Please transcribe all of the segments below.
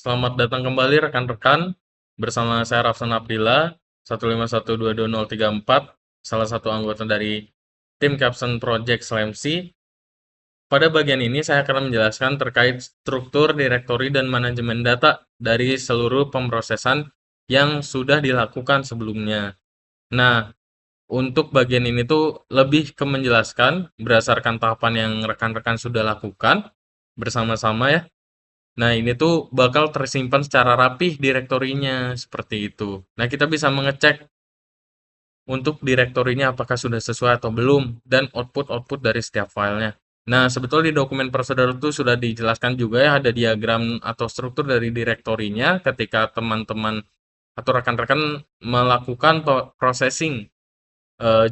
Selamat datang kembali rekan-rekan bersama saya Rafsan Abdillah 151222034, salah satu anggota dari tim Capson Project Slamsi. Pada bagian ini saya akan menjelaskan terkait struktur, direktori, dan manajemen data dari seluruh pemrosesan yang sudah dilakukan sebelumnya. Nah, untuk bagian ini tuh lebih ke menjelaskan berdasarkan tahapan yang rekan-rekan sudah lakukan bersama-sama ya. Nah, ini tuh bakal tersimpan secara rapih direktorinya seperti itu. Nah, kita bisa mengecek untuk direktorinya apakah sudah sesuai atau belum dan output-output dari setiap filenya. Nah, sebetulnya di dokumen prosedur itu sudah dijelaskan juga ya ada diagram atau struktur dari direktorinya ketika teman-teman atau rekan-rekan melakukan processing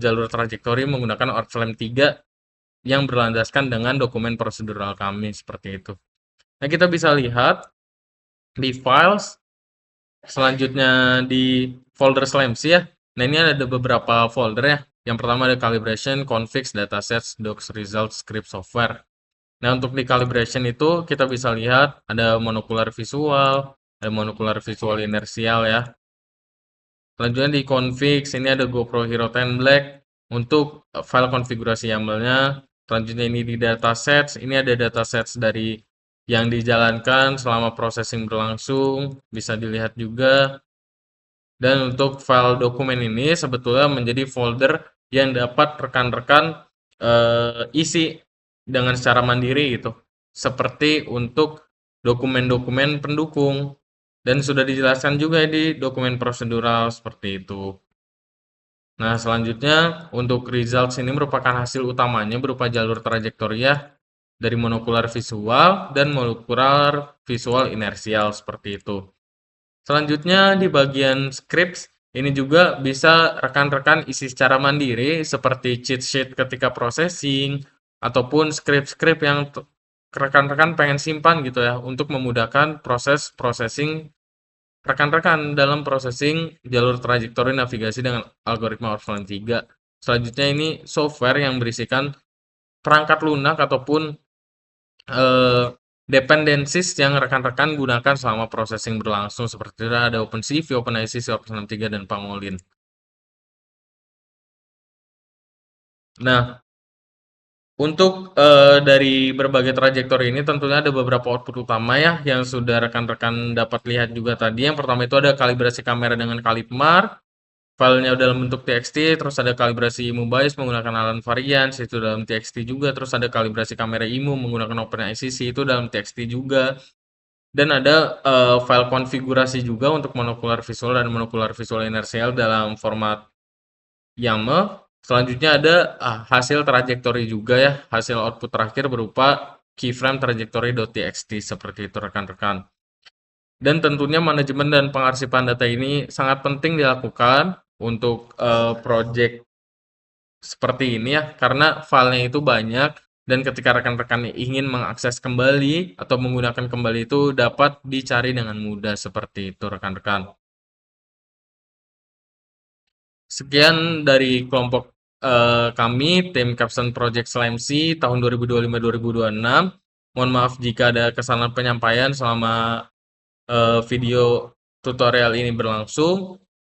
jalur trajektori menggunakan Oriflame 3 yang berlandaskan dengan dokumen prosedural kami seperti itu. Nah, kita bisa lihat di files selanjutnya di folder Slamsi ya. Nah, ini ada beberapa folder ya. Yang pertama ada calibration, configs, datasets, docs, results, script software. Nah, untuk di calibration itu kita bisa lihat ada monocular visual, ada monocular visual inersial ya. Selanjutnya di configs ini ada GoPro Hero 10 Black untuk file konfigurasi YAML-nya. Selanjutnya ini di datasets, ini ada datasets dari yang dijalankan selama processing berlangsung, bisa dilihat juga. Dan untuk file dokumen ini sebetulnya menjadi folder yang dapat rekan-rekan isi dengan secara mandiri gitu. Seperti untuk dokumen-dokumen pendukung. Dan sudah dijelaskan juga di dokumen prosedural seperti itu. Nah, selanjutnya untuk results ini merupakan hasil utamanya berupa jalur trajektori ya dari monocular visual dan molecular visual inersial seperti itu. Selanjutnya di bagian scripts ini juga bisa rekan-rekan isi secara mandiri seperti cheat sheet ketika processing ataupun script-script yang rekan-rekan pengen simpan gitu ya untuk memudahkan proses processing rekan-rekan dalam processing jalur trajektori navigasi dengan algoritma Oriflame 3. Selanjutnya ini software yang berisikan perangkat lunak ataupun eh, dependencies yang rekan-rekan gunakan selama processing berlangsung seperti ada OpenCV, OpenICC, Oriflame 3 dan Pangolin. Nah, untuk dari berbagai trajektori ini tentunya ada beberapa output utama ya yang sudah rekan-rekan dapat lihat juga tadi. Yang pertama itu ada kalibrasi kamera dengan Calipmar, filenya dalam bentuk TXT, terus ada kalibrasi IMU bias menggunakan Alan Variance itu dalam TXT juga, terus ada kalibrasi kamera IMU menggunakan OpenICC itu dalam TXT juga. Dan ada file konfigurasi juga untuk monocular visual dan monocular visual inersial dalam format YAML. Selanjutnya ada hasil trajektori juga ya, hasil output terakhir berupa keyframe trajektori.txt seperti itu rekan-rekan. Dan tentunya manajemen dan pengarsipan data ini sangat penting dilakukan untuk project seperti ini ya, karena filenya itu banyak dan ketika rekan-rekan ingin mengakses kembali atau menggunakan kembali itu dapat dicari dengan mudah seperti itu rekan-rekan. Sekian dari kelompok kami, tim Capson Project Slamsi tahun 2025-2026. Mohon maaf jika ada kesalahan penyampaian selama video tutorial ini berlangsung.